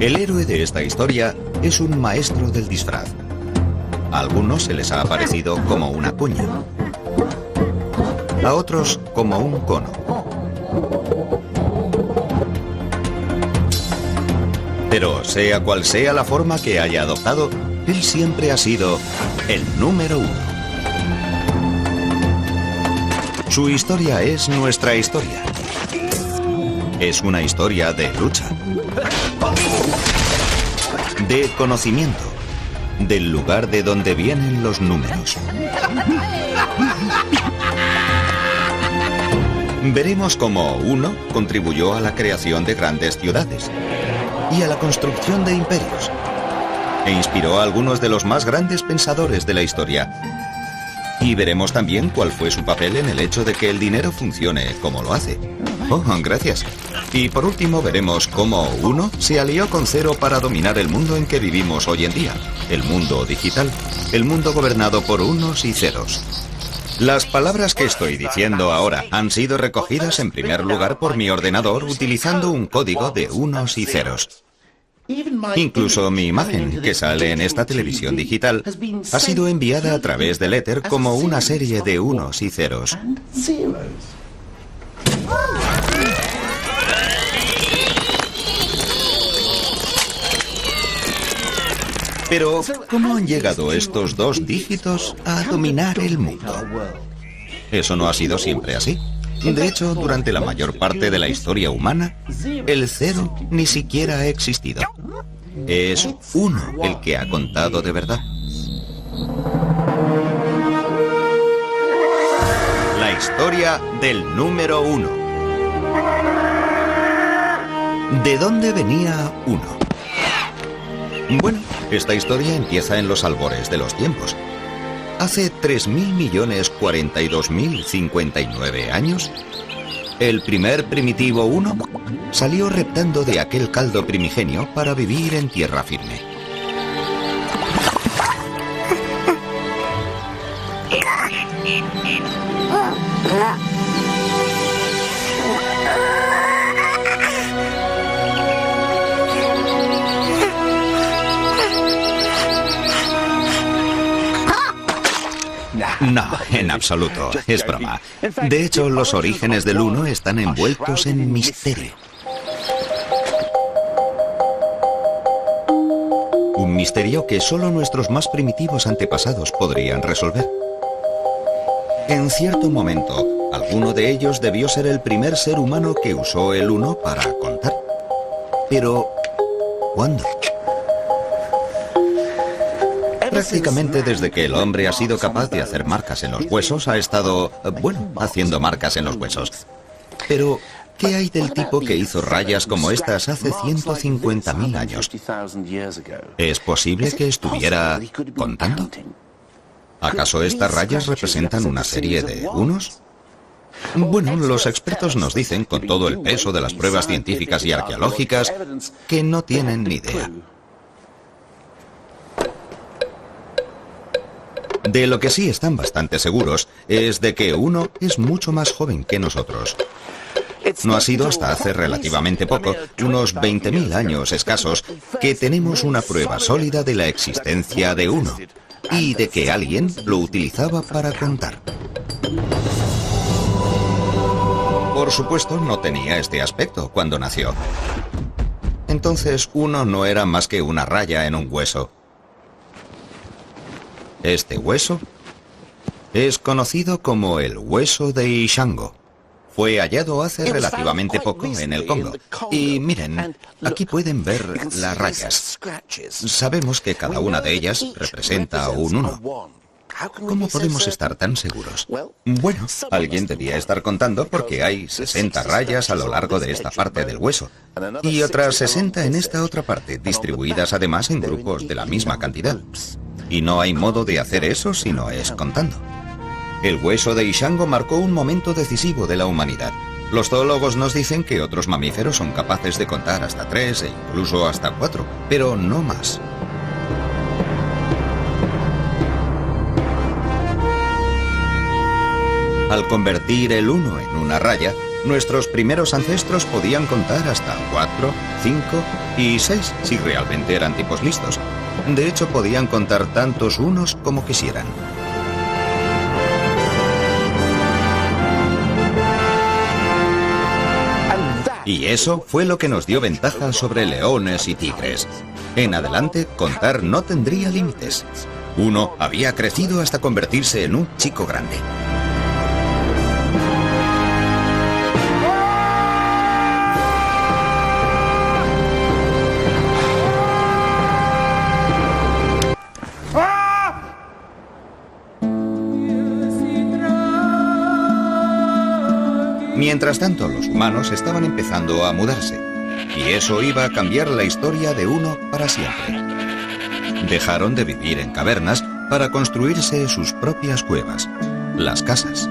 El héroe de esta historia es un maestro del disfraz. A algunos se les ha aparecido como una cuña, a otros como un cono. Pero sea cual sea la forma que haya adoptado, él siempre ha sido el número uno. Su historia es nuestra historia. Es una historia de lucha, de conocimiento, del lugar de donde vienen los números. Veremos cómo uno contribuyó a la creación de grandes ciudades y a la construcción de imperios, e inspiró a algunos de los más grandes pensadores de la historia. Y veremos también cuál fue su papel en el hecho de que el dinero funcione como lo hace. Oh, gracias. Y por último veremos cómo uno se alió con cero para dominar el mundo en que vivimos hoy en día, el mundo digital, el mundo gobernado por unos y ceros. Las palabras que estoy diciendo ahora han sido recogidas en primer lugar por mi ordenador utilizando un código de unos y ceros. Incluso mi imagen, que sale en esta televisión digital, ha sido enviada a través del éter como una serie de unos y ceros. Pero, ¿cómo han llegado estos dos dígitos a dominar el mundo? Eso no ha sido siempre así. De hecho, durante la mayor parte de la historia humana, el cero ni siquiera ha existido. Es uno el que ha contado de verdad. La historia del número uno. ¿De dónde venía uno? Bueno, esta historia empieza en los albores de los tiempos. Hace 3.042.059 años, el primer primitivo uno salió reptando de aquel caldo primigenio para vivir en tierra firme. No, en absoluto, es broma. De hecho, los orígenes del uno están envueltos en misterio. Un misterio que solo nuestros más primitivos antepasados podrían resolver. En cierto momento, alguno de ellos debió ser el primer ser humano que usó el uno para contar. Pero, ¿cuándo? Prácticamente desde que el hombre ha sido capaz de hacer marcas en los huesos, ha estado, haciendo marcas en los huesos. Pero, ¿qué hay del tipo que hizo rayas como estas hace 150.000 años? ¿Es posible que estuviera contando? ¿Acaso estas rayas representan una serie de unos? Bueno, los expertos nos dicen, con todo el peso de las pruebas científicas y arqueológicas, que no tienen ni idea. De lo que sí están bastante seguros es de que uno es mucho más joven que nosotros. No ha sido hasta hace relativamente poco, unos 20.000 años escasos, que tenemos una prueba sólida de la existencia de uno y de que alguien lo utilizaba para contar. Por supuesto, no tenía este aspecto cuando nació. Entonces, uno no era más que una raya en un hueso. Este hueso es conocido como el hueso de Ishango. Fue hallado hace relativamente poco en el Congo. Y miren, aquí pueden ver las rayas. Sabemos que cada una de ellas representa un uno. ¿Cómo podemos estar tan seguros? Bueno, alguien debía estar contando porque hay 60 rayas a lo largo de esta parte del hueso y otras 60 en esta otra parte, distribuidas además en grupos de la misma cantidad. Y no hay modo de hacer eso si no es contando. El hueso de Ishango marcó un momento decisivo de la humanidad. Los zoólogos nos dicen que otros mamíferos son capaces de contar hasta 3 e incluso hasta 4, pero no más. Al convertir el 1 en una raya, Nuestros primeros ancestros podían contar hasta 4, 5 y 6 si realmente eran tipos listos. De hecho, podían contar tantos unos como quisieran. Y eso fue lo que nos dio ventaja sobre leones y tigres. En adelante, contar no tendría límites. Uno había crecido hasta convertirse en un chico grande. Mientras tanto, los humanos estaban empezando a mudarse, y eso iba a cambiar la historia de uno para siempre. Dejaron de vivir en cavernas para construirse sus propias cuevas, las casas.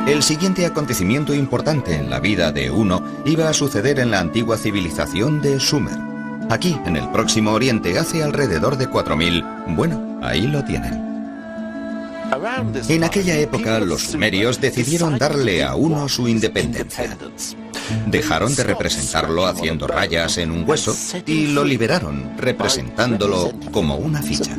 El siguiente acontecimiento importante en la vida de uno iba a suceder en la antigua civilización de Sumer. Aquí, en el Próximo Oriente, hace alrededor de 4000. Bueno, ahí lo tienen. En aquella época, los sumerios decidieron darle a uno su independencia. Dejaron de representarlo haciendo rayas en un hueso y lo liberaron, representándolo como una ficha.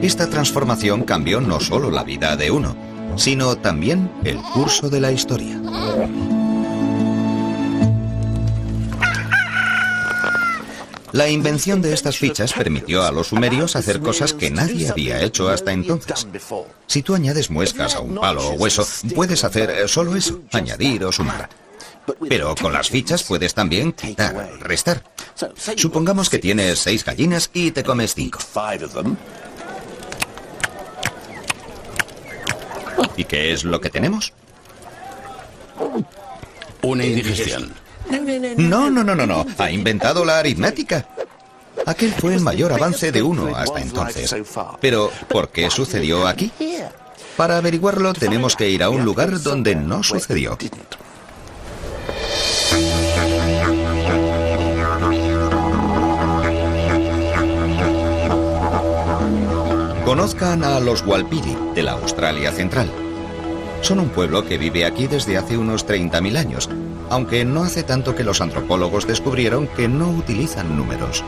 Esta transformación cambió no solo la vida de uno, sino también el curso de la historia. La invención de estas fichas permitió a los sumerios hacer cosas que nadie había hecho hasta entonces. Si tú añades muescas a un palo o hueso, puedes hacer solo eso, añadir o sumar. Pero con las fichas puedes también quitar, restar. Supongamos que tienes 6 gallinas y te comes 5. ¿Y qué es lo que tenemos? Una indigestión. No. Ha inventado la aritmética. Aquel fue el mayor avance de uno hasta entonces. Pero, ¿por qué sucedió aquí? Para averiguarlo, tenemos que ir a un lugar donde no sucedió. Conozcan a los Walpiri, de la Australia Central. Son un pueblo que vive aquí desde hace unos 30.000 años, aunque no hace tanto que los antropólogos descubrieron que no utilizan números.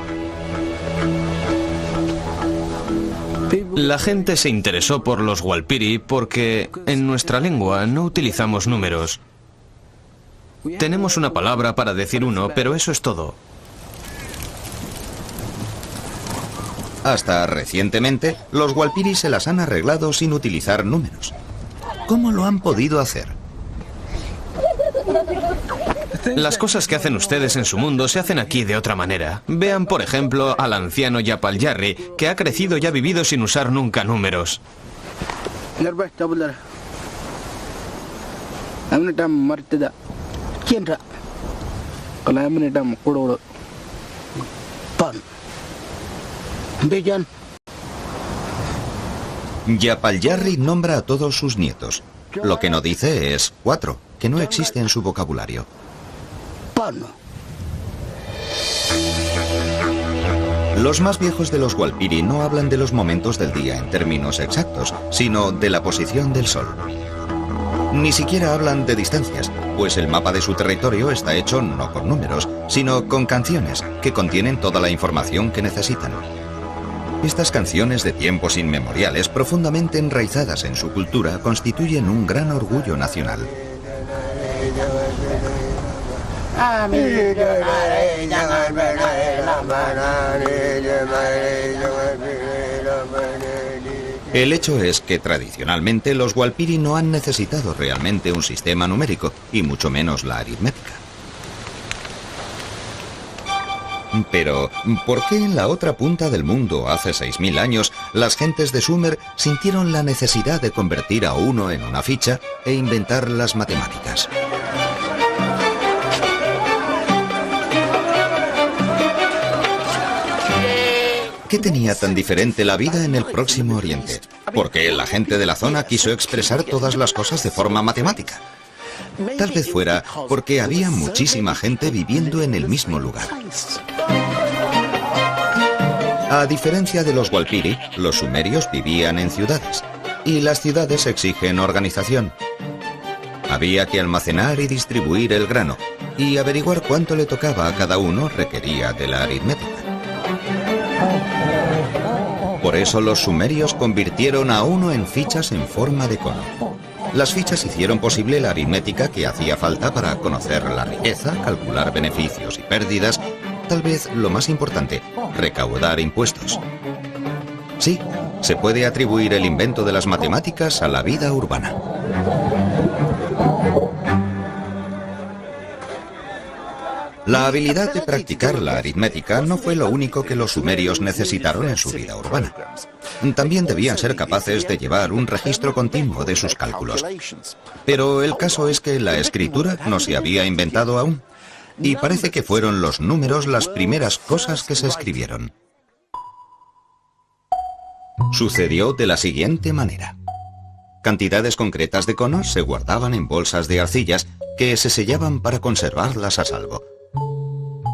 La gente se interesó por los Walpiri porque en nuestra lengua no utilizamos números. Tenemos una palabra para decir uno, pero eso es todo. Hasta recientemente, los Walpiri se las han arreglado sin utilizar números. ¿Cómo lo han podido hacer? Las cosas que hacen ustedes en su mundo se hacen aquí de otra manera. Vean, por ejemplo, al anciano Yapal Jarri, que ha crecido y ha vivido sin usar nunca números. Yapal Jarri nombra a todos sus nietos. Lo que no dice es 4, que no existe en su vocabulario. Los más viejos de los Walpiri no hablan de los momentos del día en términos exactos, sino de la posición del sol. Ni siquiera hablan de distancias, pues el mapa de su territorio está hecho no con números, sino con canciones que contienen toda la información que necesitan. Estas canciones de tiempos inmemoriales, profundamente enraizadas en su cultura, constituyen un gran orgullo nacional. El hecho es que tradicionalmente los Walpiri no han necesitado realmente un sistema numérico, y mucho menos la aritmética. Pero, ¿por qué en la otra punta del mundo, hace 6000 años, las gentes de Sumer sintieron la necesidad de convertir a uno en una ficha e inventar las matemáticas? ¿Qué tenía tan diferente la vida en el Próximo Oriente? ¿Por qué la gente de la zona quiso expresar todas las cosas de forma matemática? Tal vez fuera porque había muchísima gente viviendo en el mismo lugar. A diferencia de los Walpiri, los sumerios vivían en ciudades, y las ciudades exigen organización. Había que almacenar y distribuir el grano, y averiguar cuánto le tocaba a cada uno requería de la aritmética. Por eso los sumerios convirtieron a uno en fichas en forma de cono. Las fichas hicieron posible la aritmética que hacía falta para conocer la riqueza, calcular beneficios y pérdidas, tal vez lo más importante, recaudar impuestos. Sí, se puede atribuir el invento de las matemáticas a la vida urbana. La habilidad de practicar la aritmética no fue lo único que los sumerios necesitaron en su vida urbana. También debían ser capaces de llevar un registro continuo de sus cálculos. Pero el caso es que la escritura no se había inventado aún, y parece que fueron los números las primeras cosas que se escribieron. Sucedió de la siguiente manera. Cantidades concretas de conos se guardaban en bolsas de arcillas que se sellaban para conservarlas a salvo.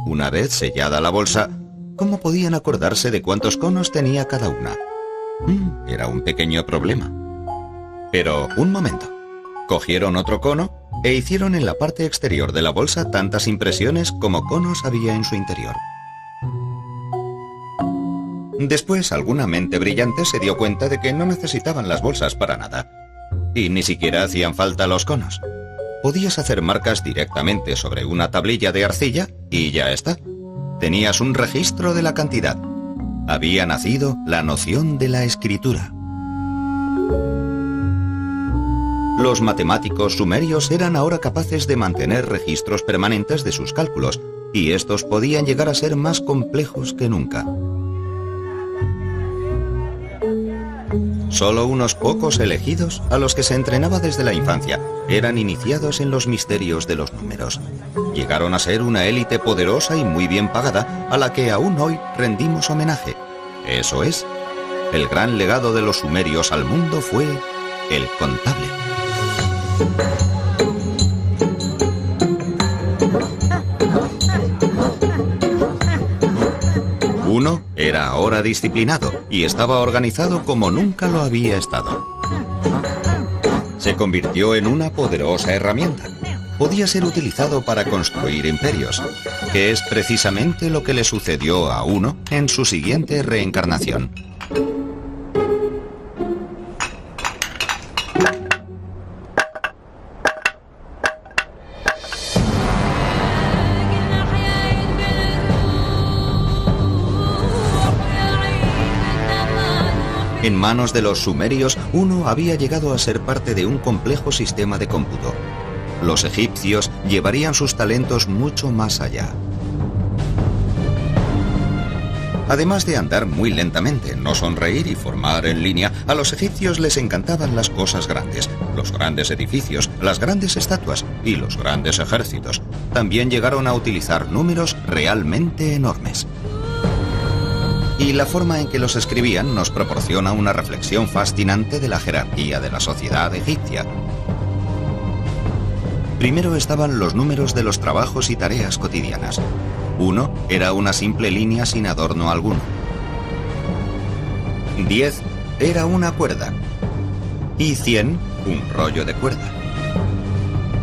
Una vez sellada la bolsa, ¿cómo podían acordarse de cuántos conos tenía cada una? Era un pequeño problema. Pero, un momento. Cogieron otro cono e hicieron en la parte exterior de la bolsa tantas impresiones como conos había en su interior. Después, alguna mente brillante se dio cuenta de que no necesitaban las bolsas para nada. Y ni siquiera hacían falta los conos. Podías hacer marcas directamente sobre una tablilla de arcilla y ya está. Tenías un registro de la cantidad. Había nacido la noción de la escritura. Los matemáticos sumerios eran ahora capaces de mantener registros permanentes de sus cálculos, y estos podían llegar a ser más complejos que nunca. Solo unos pocos elegidos, a los que se entrenaba desde la infancia, eran iniciados en los misterios de los números. Llegaron a ser una élite poderosa y muy bien pagada, a la que aún hoy rendimos homenaje. Eso es, el gran legado de los sumerios al mundo fue el contable. Uno era ahora disciplinado y estaba organizado como nunca lo había estado. Se convirtió en una poderosa herramienta. Podía ser utilizado para construir imperios, que es precisamente lo que le sucedió a Uno en su siguiente reencarnación. En manos de los sumerios, Uno había llegado a ser parte de un complejo sistema de cómputo. Los egipcios llevarían sus talentos mucho más allá. Además de andar muy lentamente, no sonreír y formar en línea, a los egipcios les encantaban las cosas grandes, los grandes edificios, las grandes estatuas y los grandes ejércitos. También llegaron a utilizar números realmente enormes. Y la forma en que los escribían nos proporciona una reflexión fascinante de la jerarquía de la sociedad egipcia. Primero estaban los números de los trabajos y tareas cotidianas. 1 era una simple línea sin adorno alguno. 10 era una cuerda. Y 100 un rollo de cuerda.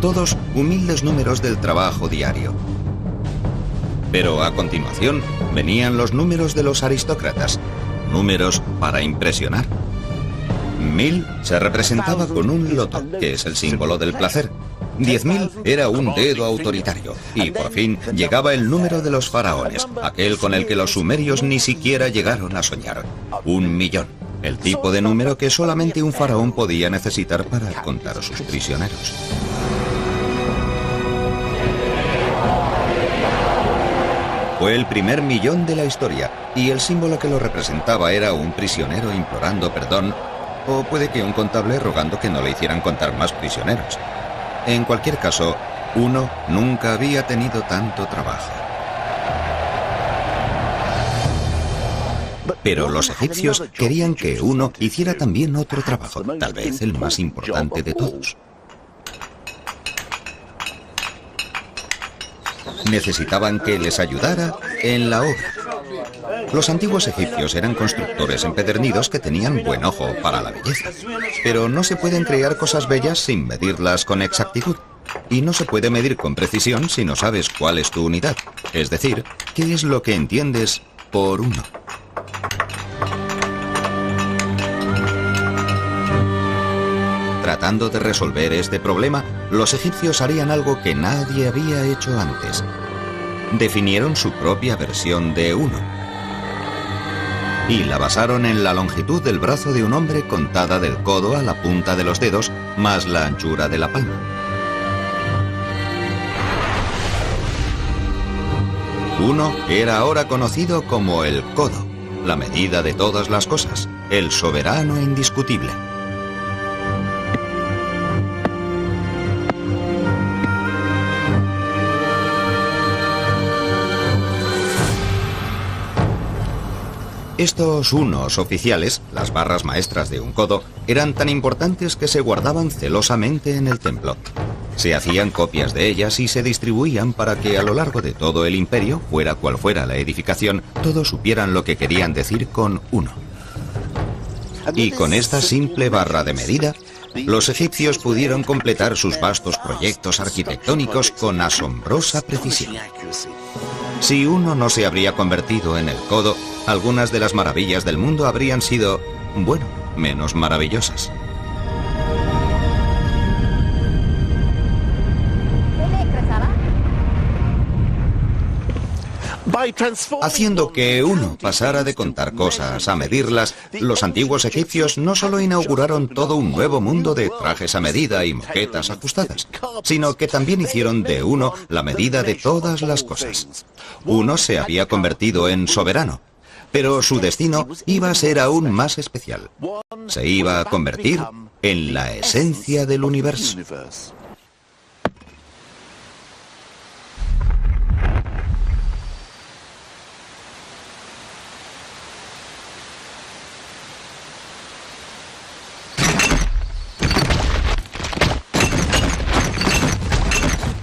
Todos humildes números del trabajo diario. Pero a continuación venían los números de los aristócratas, números para impresionar. 1000 se representaba con un loto, que es el símbolo del placer. 10.000 era un dedo autoritario. Y por fin llegaba el número de los faraones, aquel con el que los sumerios ni siquiera llegaron a soñar. 1.000.000, el tipo de número que solamente un faraón podía necesitar para contar a sus prisioneros. Fue el primer millón de la historia, y el símbolo que lo representaba era un prisionero implorando perdón, o puede que un contable rogando que no le hicieran contar más prisioneros. En cualquier caso, Uno nunca había tenido tanto trabajo. Pero los egipcios querían que Uno hiciera también otro trabajo, tal vez el más importante de todos. Necesitaban que les ayudara en la obra. Los antiguos egipcios eran constructores empedernidos que tenían buen ojo para la belleza. Pero no se pueden crear cosas bellas sin medirlas con exactitud. Y no se puede medir con precisión si no sabes cuál es tu unidad. Es decir, qué es lo que entiendes por uno. Tratando de resolver este problema, los egipcios harían algo que nadie había hecho antes. Definieron su propia versión de uno. Y la basaron en la longitud del brazo de un hombre contada del codo a la punta de los dedos, más la anchura de la palma. Uno era ahora conocido como el codo, la medida de todas las cosas, el soberano indiscutible. Estos unos oficiales, las barras maestras de un codo, eran tan importantes que se guardaban celosamente en el templo. Se hacían copias de ellas y se distribuían para que a lo largo de todo el imperio, fuera cual fuera la edificación, todos supieran lo que querían decir con uno. Y con esta simple barra de medida, los egipcios pudieron completar sus vastos proyectos arquitectónicos con asombrosa precisión. Si uno no se habría convertido en el codo, algunas de las maravillas del mundo habrían sido, bueno, menos maravillosas. Haciendo que uno pasara de contar cosas a medirlas, los antiguos egipcios no solo inauguraron todo un nuevo mundo de trajes a medida y moquetas ajustadas, sino que también hicieron de uno la medida de todas las cosas. Uno se había convertido en soberano, pero su destino iba a ser aún más especial. Se iba a convertir en la esencia del universo.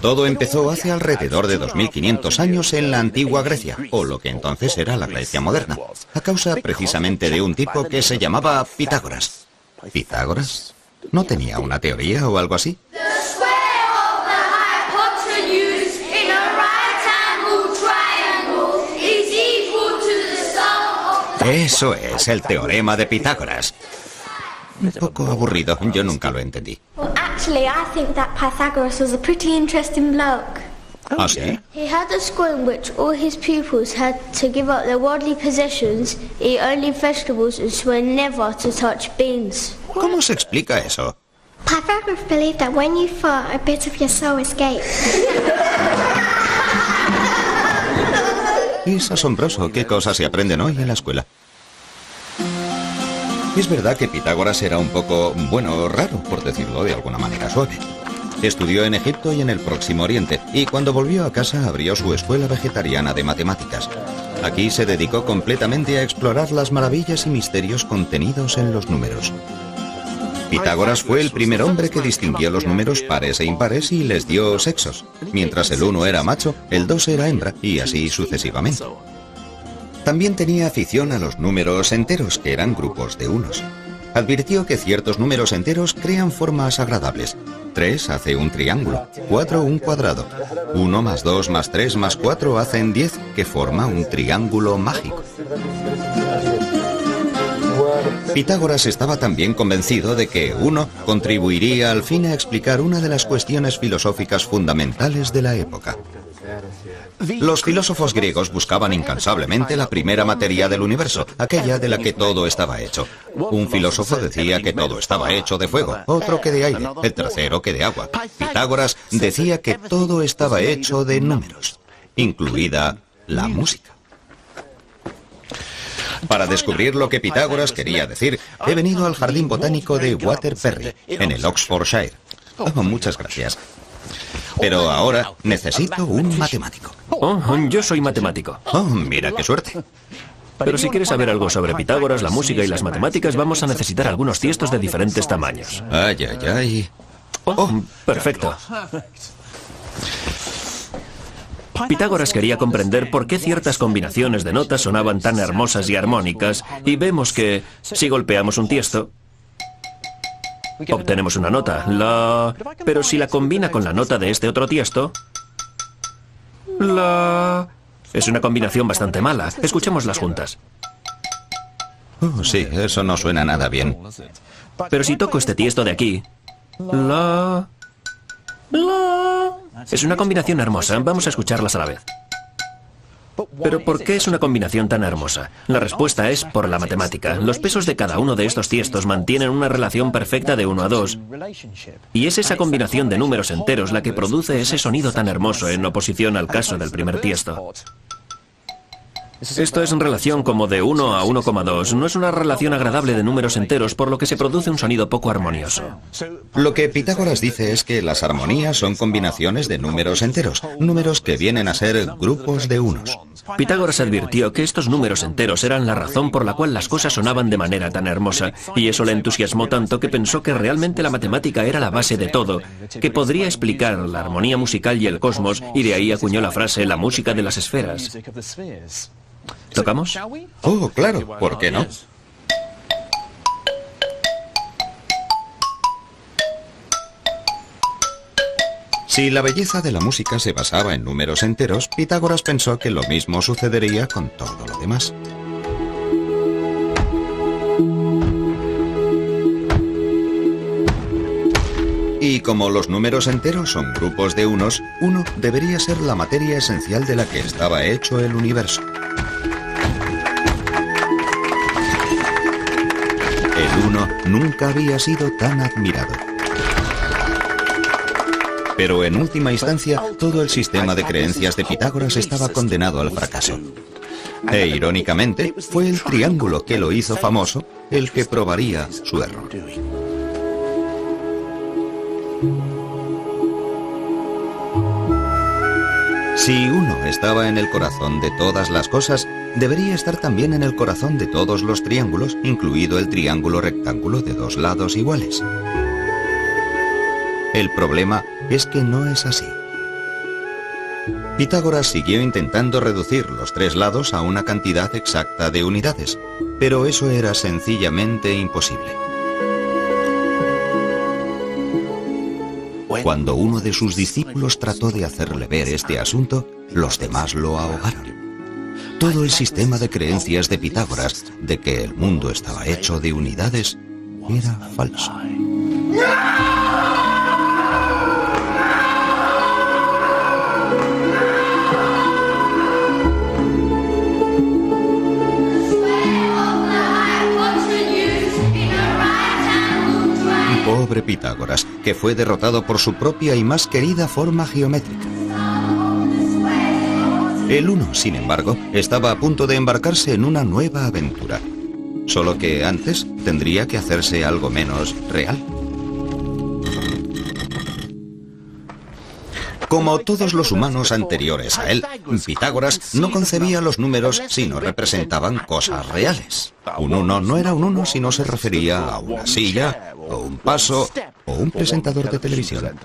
Todo empezó hace alrededor de 2500 años en la antigua Grecia, o lo que entonces era la Grecia moderna, a causa precisamente de un tipo que se llamaba Pitágoras. ¿Pitágoras? ¿No tenía una teoría o algo así? Eso es, el teorema de Pitágoras. Un poco aburrido, yo nunca lo entendí. Actually, I think that Pythagoras was a pretty interesting bloke. ¿Ah, sí? He had a school in which all his pupils had to give up their worldly possessions, eat only vegetables and swear never to touch beans. ¿Cómo se explica eso? Pythagoras believed that when you fart, a bit of your soul escapes. Es asombroso qué cosas se aprenden hoy en la escuela. Es verdad que Pitágoras era un poco, bueno, raro, por decirlo de alguna manera suave. Estudió en Egipto y en el Próximo Oriente, y cuando volvió a casa abrió su escuela vegetariana de matemáticas. Aquí se dedicó completamente a explorar las maravillas y misterios contenidos en los números. Pitágoras fue el primer hombre que distinguió los números pares e impares y les dio sexos. Mientras el 1 era macho, el 2 era hembra, y así sucesivamente. También tenía afición a los números enteros, que eran grupos de unos. Advirtió que ciertos números enteros crean formas agradables. 3 hace un triángulo, 4 un cuadrado. 1 más 2 más 3 más 4 hacen 10, que forma un triángulo mágico. Pitágoras estaba también convencido de que 1 contribuiría al fin a explicar una de las cuestiones filosóficas fundamentales de la época. Los filósofos griegos buscaban incansablemente la primera materia del universo, aquella de la que todo estaba hecho. Un filósofo decía que todo estaba hecho de fuego, otro que de aire, el tercero que de agua. Pitágoras decía que todo estaba hecho de números, incluida la música. Para descubrir lo que Pitágoras quería decir, he venido al Jardín Botánico de Waterperry, en el Oxfordshire. Oh, muchas gracias. Pero ahora necesito un matemático. Oh, yo soy matemático. Oh, mira qué suerte. Pero si quieres saber algo sobre Pitágoras, la música y las matemáticas, vamos a necesitar algunos tiestos de diferentes tamaños. Ay, ay, ay. Oh, perfecto. Pitágoras quería comprender por qué ciertas combinaciones de notas sonaban tan hermosas y armónicas, y vemos que, si golpeamos un tiesto, obtenemos una nota, la... Pero si la combina con la nota de este otro tiesto, la... Es una combinación bastante mala. Escuchémoslas juntas. Oh, sí, eso no suena nada bien. Pero si toco este tiesto de aquí, la... Es una combinación hermosa. Vamos a escucharlas a la vez. Pero ¿por qué es una combinación tan hermosa? La respuesta es por la matemática. Los pesos de cada uno de estos tiestos mantienen una relación perfecta de 1 a 2. Y es esa combinación de números enteros la que produce ese sonido tan hermoso en oposición al caso del primer tiesto. Esto es en relación como de 1 a 1,2. No es una relación agradable de números enteros, por lo que se produce un sonido poco armonioso. Lo que Pitágoras dice es que las armonías son combinaciones de números enteros, números que vienen a ser grupos de unos. Pitágoras advirtió que estos números enteros eran la razón por la cual las cosas sonaban de manera tan hermosa, y eso le entusiasmó tanto que pensó que realmente la matemática era la base de todo, que podría explicar la armonía musical y el cosmos, y de ahí acuñó la frase la música de las esferas. ¿Tocamos? Oh, claro, ¿por qué no? Si la belleza de la música se basaba en números enteros, Pitágoras pensó que lo mismo sucedería con todo lo demás. Y como los números enteros son grupos de unos, uno debería ser la materia esencial de la que estaba hecho el universo. El uno nunca había sido tan admirado. Pero en última instancia, todo el sistema de creencias de Pitágoras estaba condenado al fracaso. E irónicamente, fue el triángulo que lo hizo famoso el que probaría su error. Si uno estaba en el corazón de todas las cosas, debería estar también en el corazón de todos los triángulos, incluido el triángulo rectángulo de 2 lados iguales. El problema es que no es así. Pitágoras siguió intentando reducir los 3 lados a una cantidad exacta de unidades, pero eso era sencillamente imposible. Cuando uno de sus discípulos trató de hacerle ver este asunto, los demás lo ahogaron. Todo el sistema de creencias de Pitágoras de que el mundo estaba hecho de unidades era falso. Pobre Pitágoras, que fue derrotado por su propia y más querida forma geométrica. El uno, sin embargo, estaba a punto de embarcarse en una nueva aventura. Solo que antes tendría que hacerse algo menos real. Como todos los humanos anteriores a él, Pitágoras no concebía los números si no representaban cosas reales. Un 1 no era un 1 si no se refería a una silla, o un paso, o un presentador de televisión.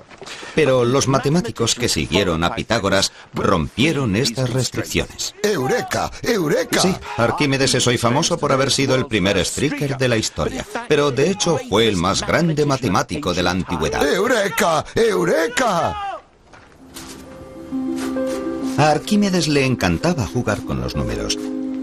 Pero los matemáticos que siguieron a Pitágoras rompieron estas restricciones. ¡Eureka! ¡Eureka! Sí, Arquímedes es hoy famoso por haber sido el primer striker de la historia, pero de hecho fue el más grande matemático de la antigüedad. ¡Eureka! ¡Eureka! A Arquímedes le encantaba jugar con los números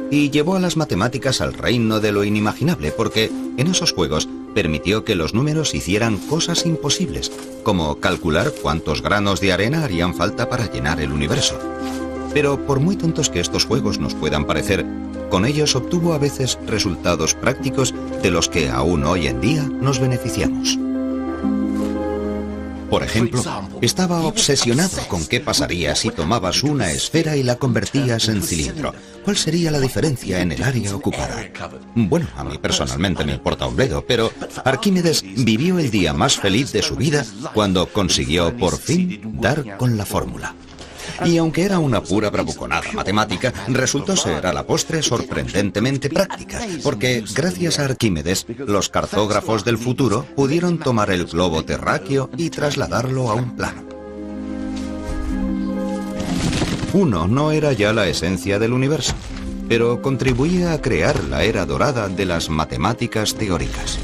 y llevó a las matemáticas al reino de lo inimaginable porque en esos juegos permitió que los números hicieran cosas imposibles, como calcular cuántos granos de arena harían falta para llenar el universo. Pero por muy tontos que estos juegos nos puedan parecer, con ellos obtuvo a veces resultados prácticos de los que aún hoy en día nos beneficiamos. Por ejemplo, estaba obsesionado con qué pasaría si tomabas una esfera y la convertías en cilindro. ¿Cuál sería la diferencia en el área ocupada? Bueno, a mí personalmente me importa un bledo, pero Arquímedes vivió el día más feliz de su vida cuando consiguió por fin dar con la fórmula. Y aunque era una pura bravuconada matemática, resultó ser a la postre sorprendentemente práctica, porque gracias a Arquímedes, los cartógrafos del futuro pudieron tomar el globo terráqueo y trasladarlo a un plano. 1 no era ya la esencia del universo, pero contribuía a crear la era dorada de las matemáticas teóricas.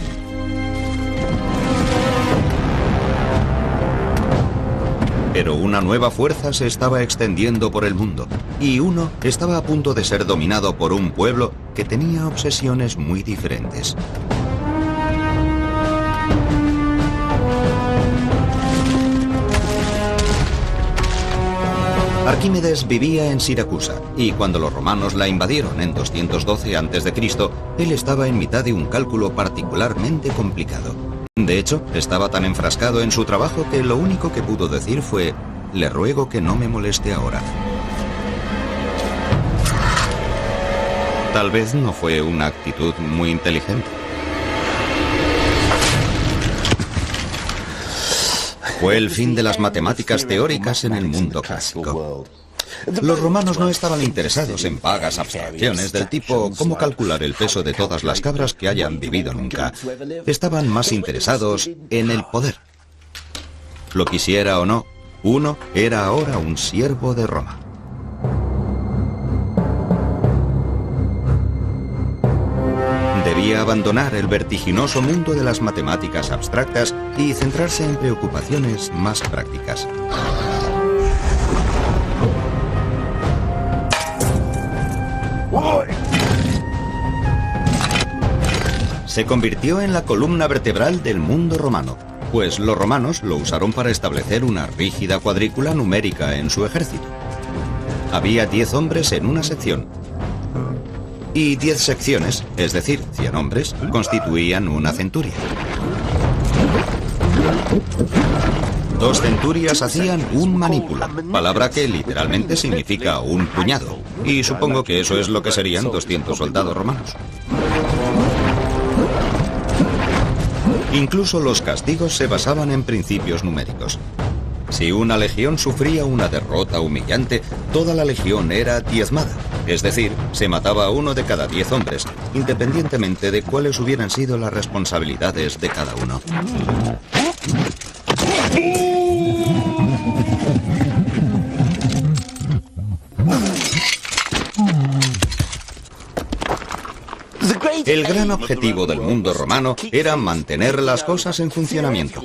Pero una nueva fuerza se estaba extendiendo por el mundo, y 1 estaba a punto de ser dominado por un pueblo que tenía obsesiones muy diferentes. Arquímedes vivía en Siracusa, y cuando los romanos la invadieron en 212 a.C., él estaba en mitad de un cálculo particularmente complicado. De hecho, estaba tan enfrascado en su trabajo que lo único que pudo decir fue: «Le ruego que no me moleste ahora». Tal vez no fue una actitud muy inteligente. Fue el fin de las matemáticas teóricas en el mundo clásico. Los romanos no estaban interesados en vagas abstracciones del tipo cómo calcular el peso de todas las cabras que hayan vivido nunca. Estaban más interesados en el poder. Lo quisiera o no, 1 era ahora un siervo de Roma. Debía abandonar el vertiginoso mundo de las matemáticas abstractas y centrarse en preocupaciones más prácticas. Se convirtió en la columna vertebral del mundo romano, pues los romanos lo usaron para establecer una rígida cuadrícula numérica en su ejército. Había 10 hombres en una sección, y 10 secciones, es decir, 100 hombres, constituían una centuria. 2 centurias hacían un manípulo, palabra que literalmente significa un puñado, y supongo que eso es lo que serían 200 soldados romanos. Incluso los castigos se basaban en principios numéricos. Si una legión sufría una derrota humillante, toda la legión era diezmada, es decir, se mataba a 1 de cada 10 hombres, independientemente de cuáles hubieran sido las responsabilidades de cada uno. El gran objetivo del mundo romano era mantener las cosas en funcionamiento.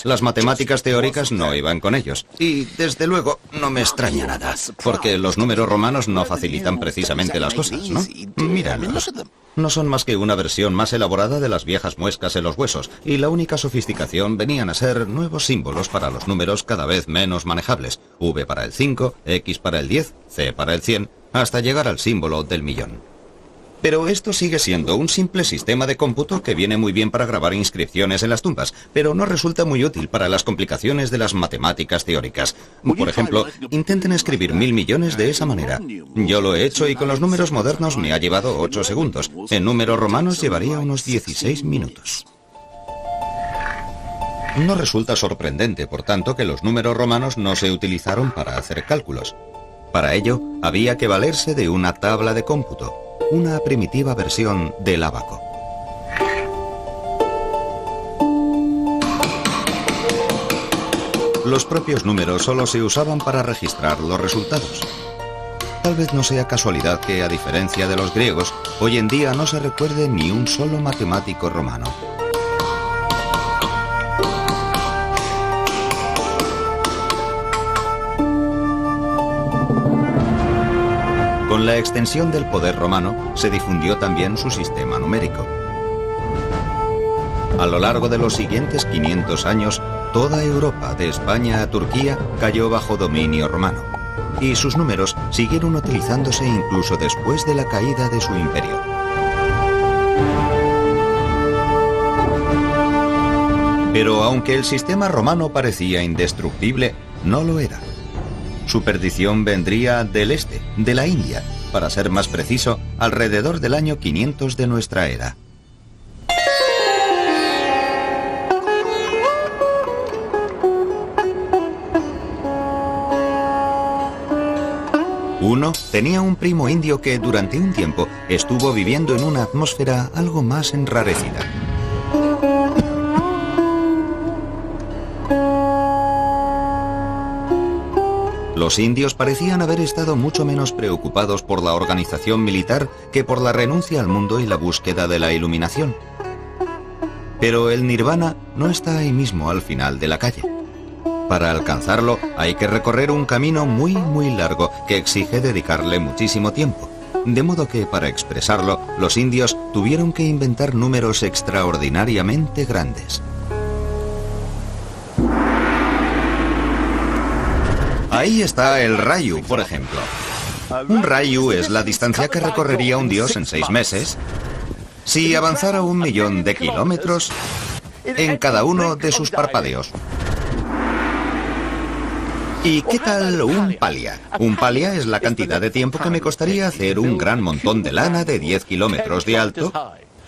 Las matemáticas teóricas no iban con ellos. Y, desde luego, no me extraña nada, porque los números romanos no facilitan precisamente las cosas, ¿no? Míralos. No son más que una versión más elaborada de las viejas muescas en los huesos, y la única sofisticación venían a ser nuevos símbolos para los números cada vez menos manejables. V para el 5, X para el 10, C para el 100, hasta llegar al símbolo del millón. Pero esto sigue siendo un simple sistema de cómputo que viene muy bien para grabar inscripciones en las tumbas, pero no resulta muy útil para las complicaciones de las matemáticas teóricas. Por ejemplo, intenten escribir 1000 millones de esa manera. Yo lo he hecho y con los números modernos me ha llevado 8 segundos. En números romanos llevaría unos 16 minutos. No resulta sorprendente, por tanto, que los números romanos no se utilizaron para hacer cálculos. Para ello, había que valerse de una tabla de cómputo, una primitiva versión del ábaco. Los propios números solo se usaban para registrar los resultados. Tal vez no sea casualidad que, a diferencia de los griegos, hoy en día no se recuerde ni un solo matemático romano. Con la extensión del poder romano, se difundió también su sistema numérico. A lo largo de los siguientes 500 años, toda Europa, de España a Turquía, cayó bajo dominio romano, y sus números siguieron utilizándose incluso después de la caída de su imperio. Pero aunque el sistema romano parecía indestructible, no lo era. Su perdición vendría del este, de la India, para ser más preciso, alrededor del año 500 de nuestra era. Uno tenía un primo indio que durante un tiempo estuvo viviendo en una atmósfera algo más enrarecida. Los indios parecían haber estado mucho menos preocupados por la organización militar que por la renuncia al mundo y la búsqueda de la iluminación. Pero el nirvana no está ahí mismo al final de la calle. Para alcanzarlo hay que recorrer un camino muy largo que exige dedicarle muchísimo tiempo. De modo que para expresarlo, los indios tuvieron que inventar números extraordinariamente grandes. Ahí está el rayu, por ejemplo. Un rayu es la distancia que recorrería un dios en 6 meses si avanzara 1 millón de kilómetros en cada uno de sus parpadeos. ¿Y qué tal un palia? Un palia es la cantidad de tiempo que me costaría hacer un gran montón de lana de 10 kilómetros de alto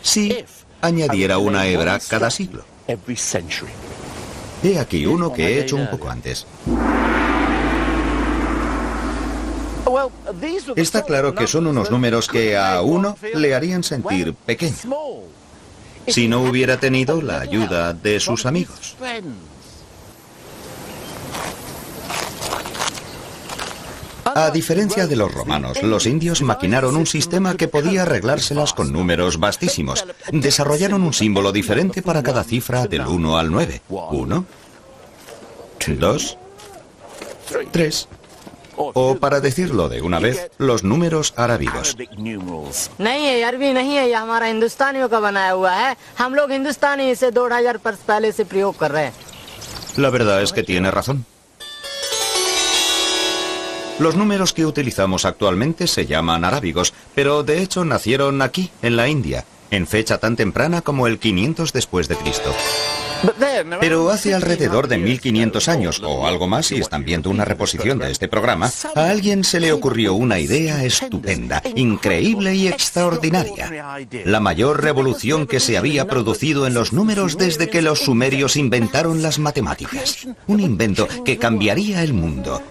si añadiera una hebra cada siglo. He aquí uno que he hecho un poco antes. Está claro que son unos números que a uno le harían sentir pequeño si no hubiera tenido la ayuda de sus amigos. A diferencia de los romanos, los indios maquinaron un sistema que podía arreglárselas con números vastísimos. Desarrollaron un símbolo diferente para cada cifra del 1 al 9. 1, 2, 3. O, para decirlo de una vez, los números arábigos. La verdad es que tiene razón. Los números que utilizamos actualmente se llaman arábigos, pero de hecho nacieron aquí, en la India, en fecha tan temprana como el 500 después de Cristo. Pero hace alrededor de 1500 años, o algo más si están viendo una reposición de este programa, a alguien se le ocurrió una idea estupenda, increíble y extraordinaria. La mayor revolución que se había producido en los números desde que los sumerios inventaron las matemáticas. Un invento que cambiaría el mundo.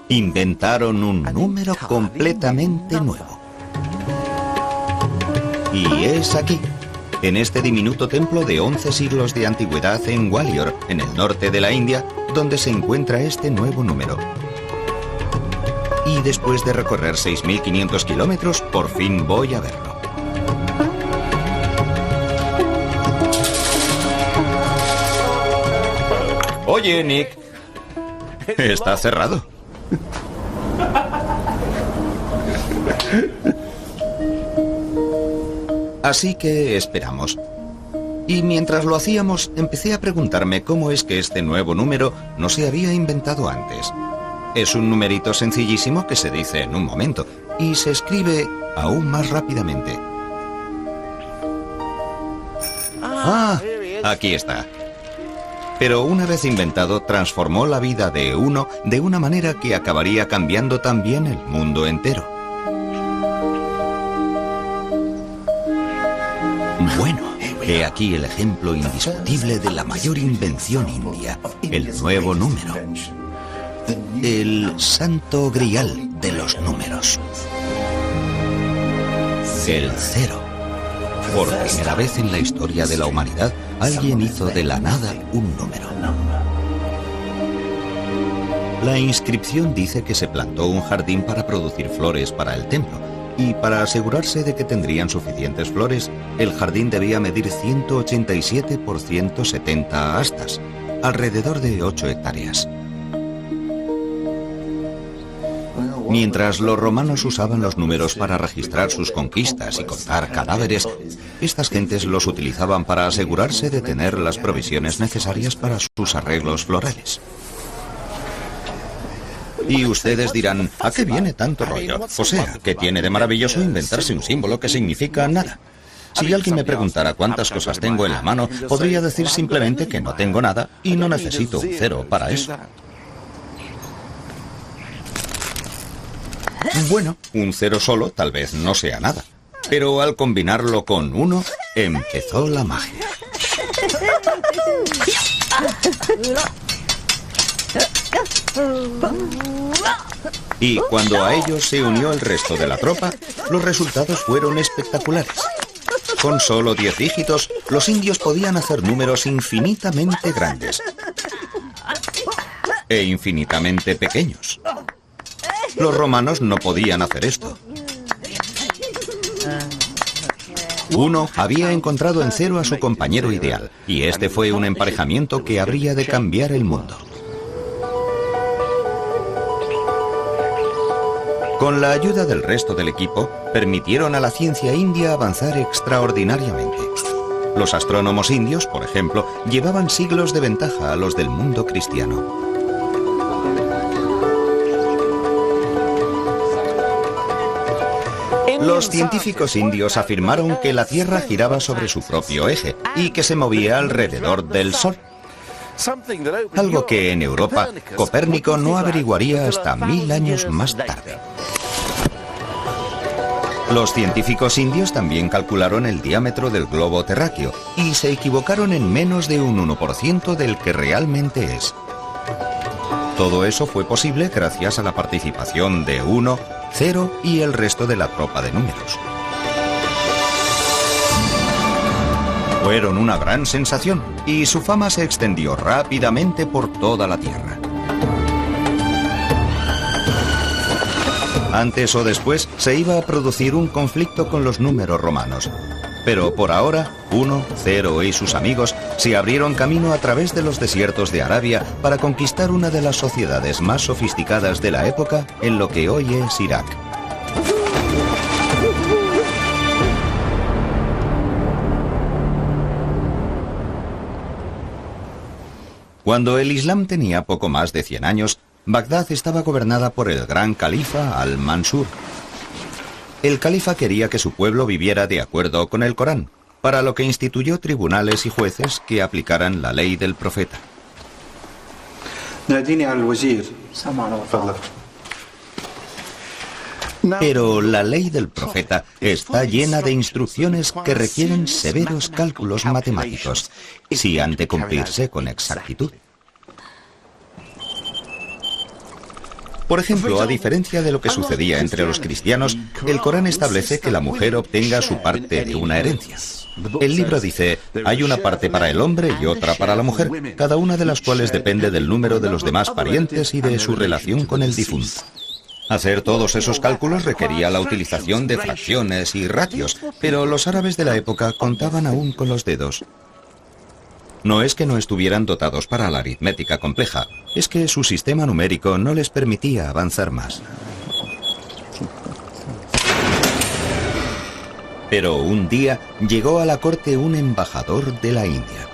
Inventaron un número completamente nuevo. Y es aquí, en este diminuto templo de 11 siglos de antigüedad en Gwalior, en el norte de la India, donde se encuentra este nuevo número. Y después de recorrer 6.500 kilómetros, por fin voy a verlo. Oye, Nick. Está cerrado. Así que esperamos. Y mientras lo hacíamos, empecé a preguntarme cómo es que este nuevo número no se había inventado antes. Es un numerito sencillísimo que se dice en un momento y se escribe aún más rápidamente. Ah, aquí está. Pero una vez inventado, transformó la vida de uno de una manera que acabaría cambiando también el mundo entero. Bueno, he aquí el ejemplo indiscutible de la mayor invención india, el nuevo número. El santo grial de los números. El 0. Por primera vez en la historia de la humanidad, alguien hizo de la nada un número. La inscripción dice que se plantó un jardín para producir flores para el templo, y para asegurarse de que tendrían suficientes flores, el jardín debía medir 187 por 170 astas, alrededor de 8 hectáreas. Mientras los romanos usaban los números para registrar sus conquistas y contar cadáveres, estas gentes los utilizaban para asegurarse de tener las provisiones necesarias para sus arreglos florales. Y ustedes dirán, ¿a qué viene tanto rollo? O sea, ¿qué tiene de maravilloso inventarse un símbolo que significa nada? Si alguien me preguntara cuántas cosas tengo en la mano, podría decir simplemente que no tengo nada y no necesito un 0 para eso. Bueno, un 0 solo tal vez no sea nada, pero al combinarlo con 1, empezó la magia. Y cuando a ellos se unió el resto de la tropa, los resultados fueron espectaculares. Con solo 10 dígitos, los indios podían hacer números infinitamente grandes e infinitamente pequeños. Los romanos no podían hacer esto. 1 había encontrado en 0 a su compañero ideal, y este fue un emparejamiento que habría de cambiar el mundo. Con la ayuda del resto del equipo, permitieron a la ciencia india avanzar extraordinariamente. Los astrónomos indios, por ejemplo, llevaban siglos de ventaja a los del mundo cristiano. Los científicos indios afirmaron que la Tierra giraba sobre su propio eje y que se movía alrededor del Sol. Algo que en Europa Copérnico no averiguaría hasta 1000 años más tarde. Los científicos indios también calcularon el diámetro del globo terráqueo y se equivocaron en menos de un 1% del que realmente es. Todo eso fue posible gracias a la participación de 1, 0 y el resto de la tropa de números. Fueron una gran sensación y su fama se extendió rápidamente por toda la Tierra. Antes o después se iba a producir un conflicto con los números romanos. Pero por ahora, 1, 0 y sus amigos se abrieron camino a través de los desiertos de Arabia para conquistar una de las sociedades más sofisticadas de la época en lo que hoy es Irak. Cuando el Islam tenía poco más de 100 años, Bagdad estaba gobernada por el gran califa Al-Mansur. El califa quería que su pueblo viviera de acuerdo con el Corán, para lo que instituyó tribunales y jueces que aplicaran la ley del profeta. Pero la ley del profeta está llena de instrucciones que requieren severos cálculos matemáticos, si han de cumplirse con exactitud. Por ejemplo, a diferencia de lo que sucedía entre los cristianos, el Corán establece que la mujer obtenga su parte de una herencia. El libro dice, hay una parte para el hombre y otra para la mujer, cada una de las cuales depende del número de los demás parientes y de su relación con el difunto. Hacer todos esos cálculos requería la utilización de fracciones y ratios, pero los árabes de la época contaban aún con los dedos. No es que no estuvieran dotados para la aritmética compleja, es que su sistema numérico no les permitía avanzar más. Pero un día llegó a la corte un embajador de la India.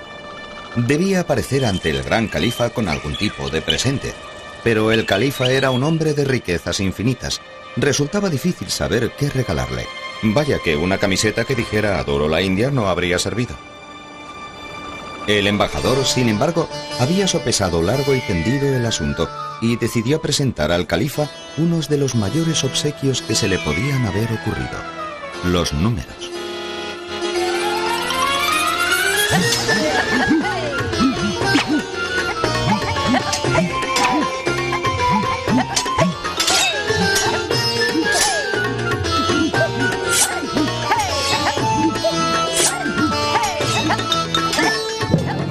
Debía aparecer ante el gran califa con algún tipo de presente, pero el califa era un hombre de riquezas infinitas. Resultaba difícil saber qué regalarle. Vaya que una camiseta que dijera "Adoro la India" no habría servido. El embajador, sin embargo, había sopesado largo y tendido el asunto y decidió presentar al califa unos de los mayores obsequios que se le podían haber ocurrido: los números.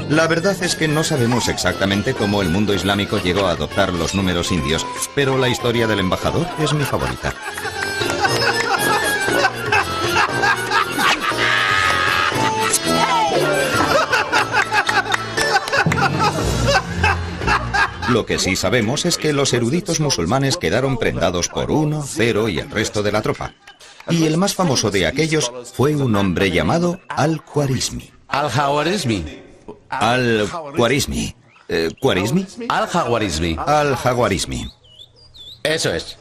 La verdad es que no sabemos exactamente cómo el mundo islámico llegó a adoptar los números indios, pero la historia del embajador es mi favorita. Lo que sí sabemos es que los eruditos musulmanes quedaron prendados por 1, 0 y el resto de la tropa. Y el más famoso de aquellos fue un hombre llamado Al-Khwarizmi. Al-Khwarizmi. Al-Khwarizmi. ¿Khwarizmi? Al-Khwarizmi. Al-Khwarizmi. Eso es.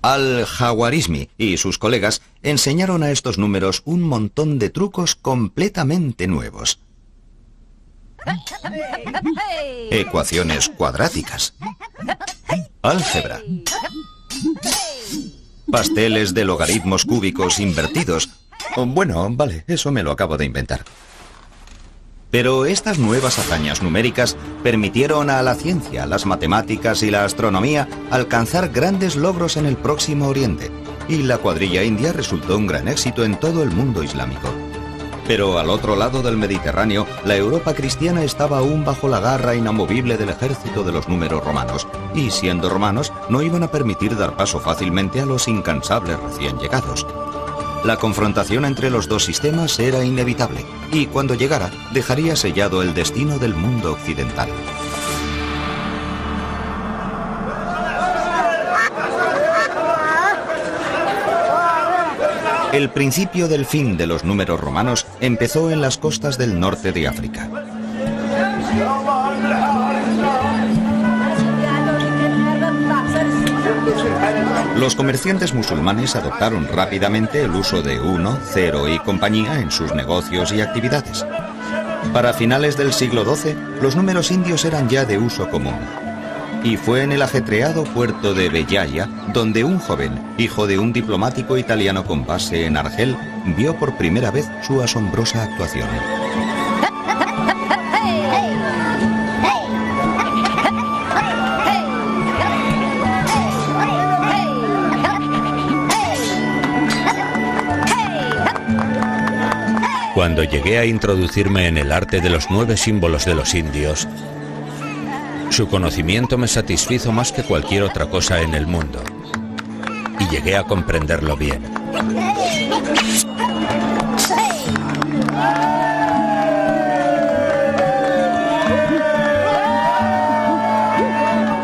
Al-Khwarizmi y sus colegas enseñaron a estos números un montón de trucos completamente nuevos. Ecuaciones cuadráticas. Álgebra. Pasteles de logaritmos cúbicos invertidos. Bueno, vale, eso me lo acabo de inventar. Pero estas nuevas hazañas numéricas permitieron a la ciencia, las matemáticas y la astronomía alcanzar grandes logros en el Próximo Oriente, y la cuadrilla india resultó un gran éxito en todo el mundo islámico. Pero al otro lado del Mediterráneo, la Europa cristiana estaba aún bajo la garra inamovible del ejército de los números romanos, y siendo romanos, no iban a permitir dar paso fácilmente a los incansables recién llegados. La confrontación entre los dos sistemas era inevitable, y cuando llegara, dejaría sellado el destino del mundo occidental. El principio del fin de los números romanos empezó en las costas del norte de África. Los comerciantes musulmanes adoptaron rápidamente el uso de 1, 0 y compañía en sus negocios y actividades. Para finales del siglo XII, los números indios eran ya de uso común. Y fue en el ajetreado puerto de Bellaya donde un joven, hijo de un diplomático italiano con base en Argel, vio por primera vez su asombrosa actuación. Cuando llegué a introducirme en el arte de los 9 símbolos de los indios, su conocimiento me satisfizo más que cualquier otra cosa en el mundo, y llegué a comprenderlo bien.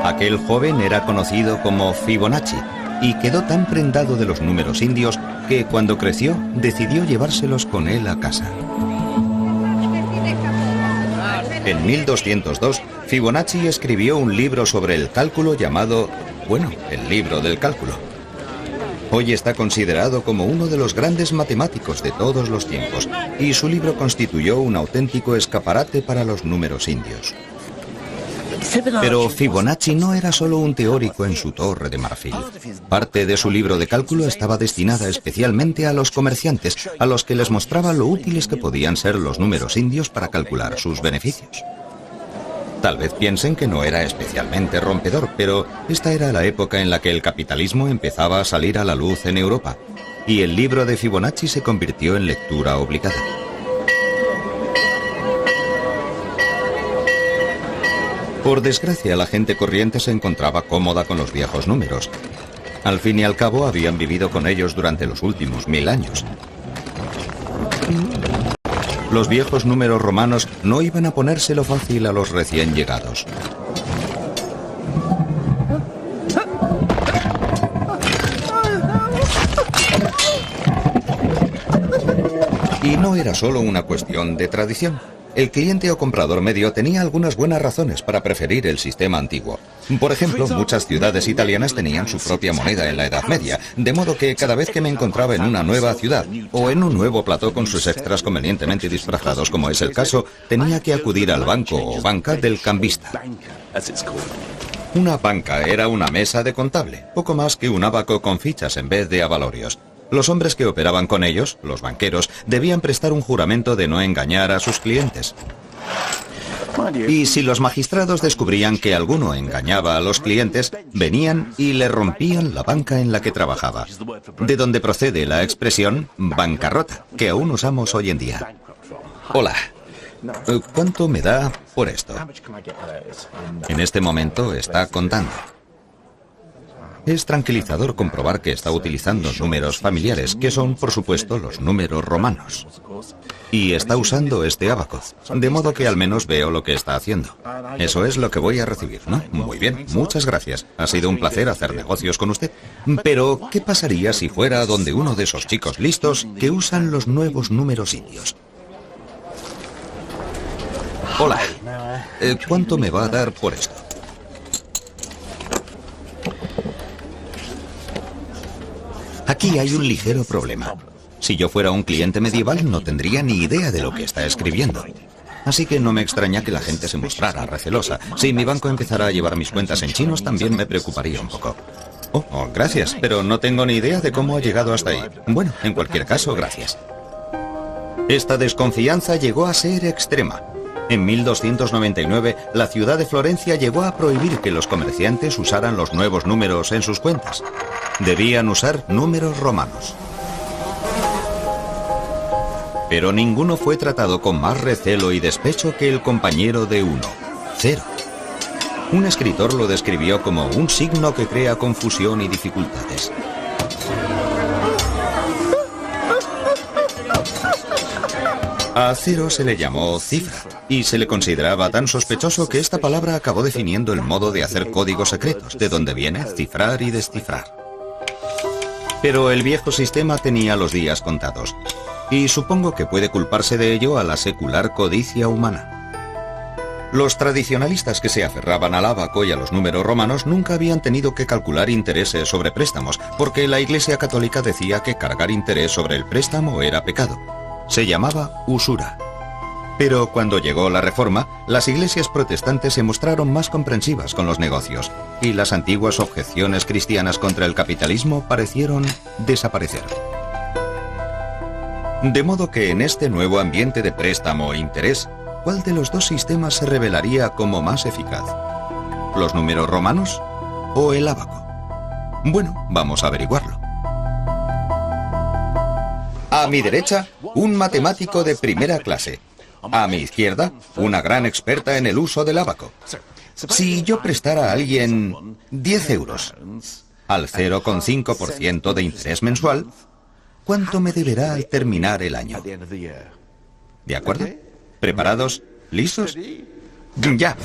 Aquel joven era conocido como Fibonacci, y quedó tan prendado de los números indios que cuando creció decidió llevárselos con él a casa. En 1202, Fibonacci escribió un libro sobre el cálculo llamado, el libro del cálculo. Hoy está considerado como uno de los grandes matemáticos de todos los tiempos, y su libro constituyó un auténtico escaparate para los números indios. Pero Fibonacci no era solo un teórico en su torre de marfil. Parte de su libro de cálculo estaba destinada especialmente a los comerciantes, a los que les mostraba lo útiles que podían ser los números indios para calcular sus beneficios. Tal vez piensen que no era especialmente rompedor, pero esta era la época en la que el capitalismo empezaba a salir a la luz en Europa, y el libro de Fibonacci se convirtió en lectura obligada. Por desgracia, la gente corriente se encontraba cómoda con los viejos números. Al fin y al cabo, habían vivido con ellos durante los últimos 1000 años. Los viejos números romanos no iban a ponérselo fácil a los recién llegados. Y no era solo una cuestión de tradición. El cliente o comprador medio tenía algunas buenas razones para preferir el sistema antiguo. Por ejemplo, muchas ciudades italianas tenían su propia moneda en la Edad Media, de modo que cada vez que me encontraba en una nueva ciudad o en un nuevo plató con sus extras convenientemente disfrazados, como es el caso, tenía que acudir al banco o banca del cambista. Una banca era una mesa de contable, poco más que un ábaco con fichas en vez de avalorios. Los hombres que operaban con ellos, los banqueros, debían prestar un juramento de no engañar a sus clientes. Y si los magistrados descubrían que alguno engañaba a los clientes, venían y le rompían la banca en la que trabajaba, de donde procede la expresión bancarrota, que aún usamos hoy en día. Hola. ¿Cuánto me da por esto? En este momento está contando. Es tranquilizador comprobar que está utilizando números familiares, que son, por supuesto, los números romanos. Y está usando este ábaco, de modo que al menos veo lo que está haciendo. Eso es lo que voy a recibir, ¿no? Muy bien, muchas gracias. Ha sido un placer hacer negocios con usted. Pero, ¿qué pasaría si fuera donde uno de esos chicos listos que usan los nuevos números indios? Hola. ¿Cuánto me va a dar por esto? Aquí hay un ligero problema. Si yo fuera un cliente medieval, no tendría ni idea de lo que está escribiendo. Así que no me extraña que la gente se mostrara recelosa. Si mi banco empezara a llevar mis cuentas en chinos, también me preocuparía un poco. Oh, gracias, pero no tengo ni idea de cómo ha llegado hasta ahí. Bueno, en cualquier caso, gracias. Esta desconfianza llegó a ser extrema. En 1299, la ciudad de Florencia llegó a prohibir que los comerciantes usaran los nuevos números en sus cuentas. Debían usar números romanos. Pero ninguno fue tratado con más recelo y despecho que el compañero de uno, 0. Un escritor lo describió como un signo que crea confusión y dificultades. A 0 se le llamó cifra, y se le consideraba tan sospechoso que esta palabra acabó definiendo el modo de hacer códigos secretos, de donde viene cifrar y descifrar. Pero el viejo sistema tenía los días contados, y supongo que puede culparse de ello a la secular codicia humana. Los tradicionalistas que se aferraban al ábaco y a los números romanos nunca habían tenido que calcular intereses sobre préstamos, porque la Iglesia Católica decía que cargar interés sobre el préstamo era pecado. Se llamaba usura. Pero cuando llegó la Reforma, las iglesias protestantes se mostraron más comprensivas con los negocios, y las antiguas objeciones cristianas contra el capitalismo parecieron desaparecer. De modo que en este nuevo ambiente de préstamo e interés, ¿cuál de los dos sistemas se revelaría como más eficaz? ¿Los números romanos o el ábaco? Bueno, vamos a averiguarlo. A mi derecha, un matemático de primera clase. A mi izquierda, una gran experta en el uso del ábaco. Si yo prestara a alguien 10 euros al 0,5% de interés mensual, ¿cuánto me deberá al terminar el año? ¿De acuerdo? ¿Preparados? ¿Listos? ¡Ya!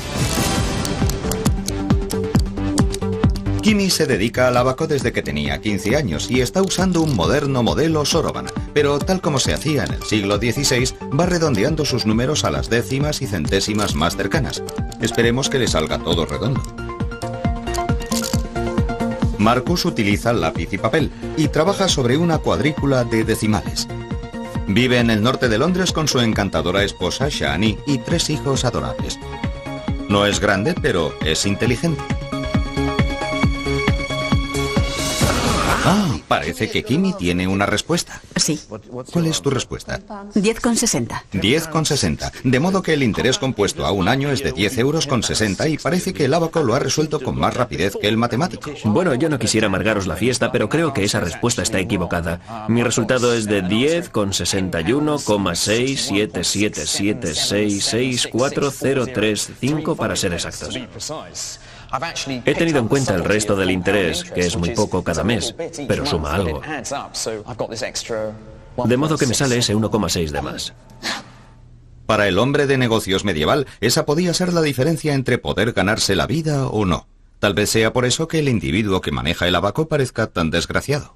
Kimi se dedica al ábaco desde que tenía 15 años y está usando un moderno modelo Soroban, pero tal como se hacía en el siglo XVI, va redondeando sus números a las décimas y centésimas más cercanas. Esperemos que le salga todo redondo. Marcus utiliza lápiz y papel y trabaja sobre una cuadrícula de decimales. Vive en el norte de Londres con su encantadora esposa Shani y 3 hijos adorables. No es grande, pero es inteligente. Parece que Kimi tiene una respuesta. Sí. ¿Cuál es tu respuesta? 10,60. 10,60. De modo que el interés compuesto a un año es de 10 euros con 60 y parece que el ábaco lo ha resuelto con más rapidez que el matemático. Bueno, yo no quisiera amargaros la fiesta, pero creo que esa respuesta está equivocada. Mi resultado es de 10,61,677766403 para ser exactos. He tenido en cuenta el resto del interés, que es muy poco cada mes, pero suma algo. De modo que me sale ese 1,6 de más. Para el hombre de negocios medieval, esa podía ser la diferencia entre poder ganarse la vida o no. Tal vez sea por eso que el individuo que maneja el ábaco parezca tan desgraciado.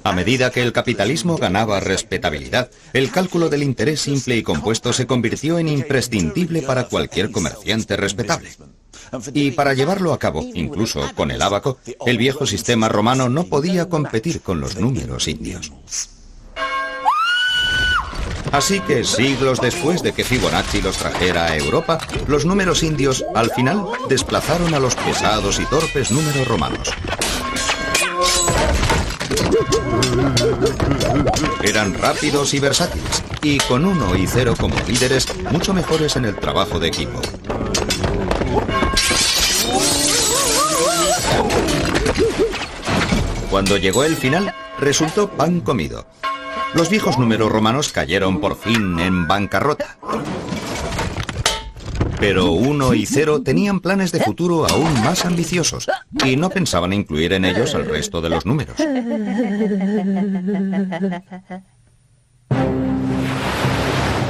A medida que el capitalismo ganaba respetabilidad, el cálculo del interés simple y compuesto se convirtió en imprescindible para cualquier comerciante respetable. Y para llevarlo a cabo, incluso con el ábaco, el viejo sistema romano no podía competir con los números indios. Así que siglos después de que Fibonacci los trajera a Europa, los números indios, al final, desplazaron a los pesados y torpes números romanos. Eran rápidos y versátiles, y con 1 y 0 como líderes, mucho mejores en el trabajo de equipo. Cuando llegó el final, resultó pan comido. Los viejos números romanos cayeron por fin en bancarrota. Pero 1 y 0 tenían planes de futuro aún más ambiciosos y no pensaban incluir en ellos el resto de los números.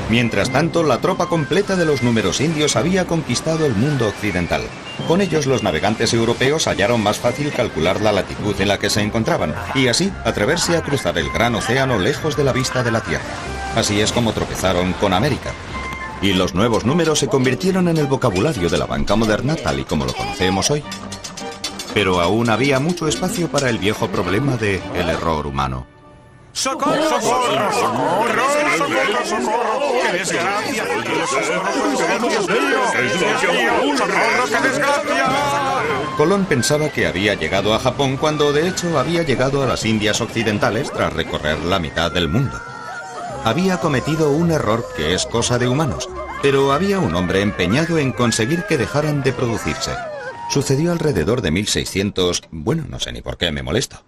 Mientras tanto, la tropa completa de los números indios había conquistado el mundo occidental. Con ellos, los navegantes europeos hallaron más fácil calcular la latitud en la que se encontraban y así atreverse a cruzar el gran océano lejos de la vista de la Tierra. Así es como tropezaron con América. Y los nuevos números se convirtieron en el vocabulario de la banca moderna tal y como lo conocemos hoy. Pero aún había mucho espacio para el viejo problema de el error humano. ¡Socorro! ¡Socorro! ¡Socorro! ¡Socorro! ¡Qué desgracia! ¡Dios mío! ¡Socorro! ¡Qué desgracia! Colón pensaba que había llegado a Japón cuando de hecho había llegado a las Indias Occidentales tras recorrer la mitad del mundo. Había cometido un error que es cosa de humanos, pero había un hombre empeñado en conseguir que dejaran de producirse. Sucedió alrededor de 1600... Bueno, no sé ni por qué me molesto.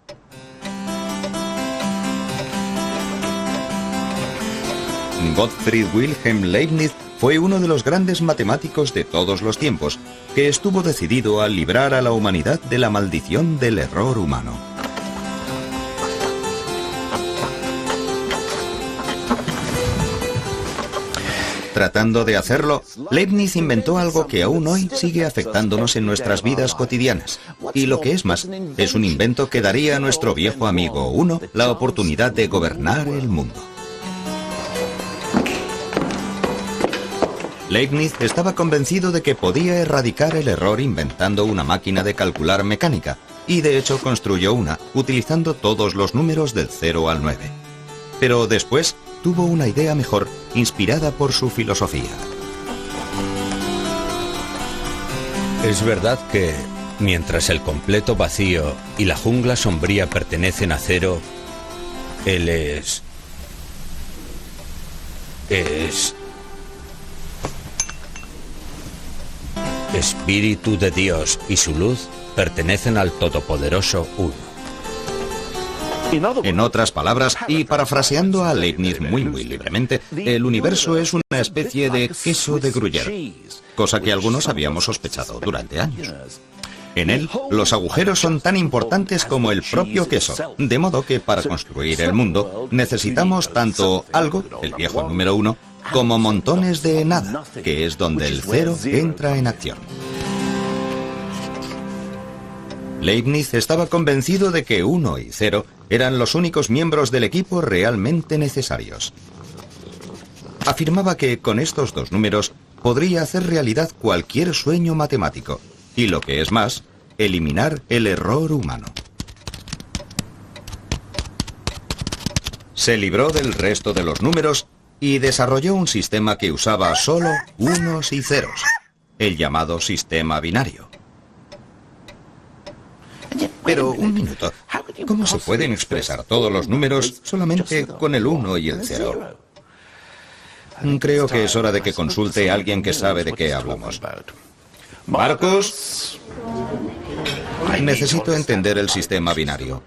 Gottfried Wilhelm Leibniz fue uno de los grandes matemáticos de todos los tiempos, que estuvo decidido a librar a la humanidad de la maldición del error humano. Tratando de hacerlo, Leibniz inventó algo que aún hoy sigue afectándonos en nuestras vidas cotidianas. Y lo que es más, es un invento que daría a nuestro viejo amigo Uno la oportunidad de gobernar el mundo. Leibniz estaba convencido de que podía erradicar el error inventando una máquina de calcular mecánica, y de hecho construyó una, utilizando todos los números del 0 al 9. Pero después tuvo una idea mejor, inspirada por su filosofía. Es verdad que, mientras el completo vacío y la jungla sombría pertenecen a Cero, él es Espíritu de Dios, y su luz pertenecen al Todopoderoso Uno. En otras palabras, y parafraseando a Leibniz muy libremente, el universo es una especie de queso de Gruyère, cosa que algunos habíamos sospechado durante años. En él, los agujeros son tan importantes como el propio queso, de modo que para construir el mundo necesitamos tanto algo, el viejo número 1, como montones de nada, que es donde el 0 entra en acción. Leibniz estaba convencido de que 1 y 0 eran los únicos miembros del equipo realmente necesarios. Afirmaba que con estos dos números podría hacer realidad cualquier sueño matemático, y lo que es más, eliminar el error humano. Se libró del resto de los números y desarrolló un sistema que usaba solo unos y ceros, el llamado sistema binario. Pero un minuto, ¿cómo se pueden expresar todos los números solamente con el 1 y el 0? Creo que es hora de que consulte a alguien que sabe de qué hablamos. Marcos, necesito entender el sistema binario.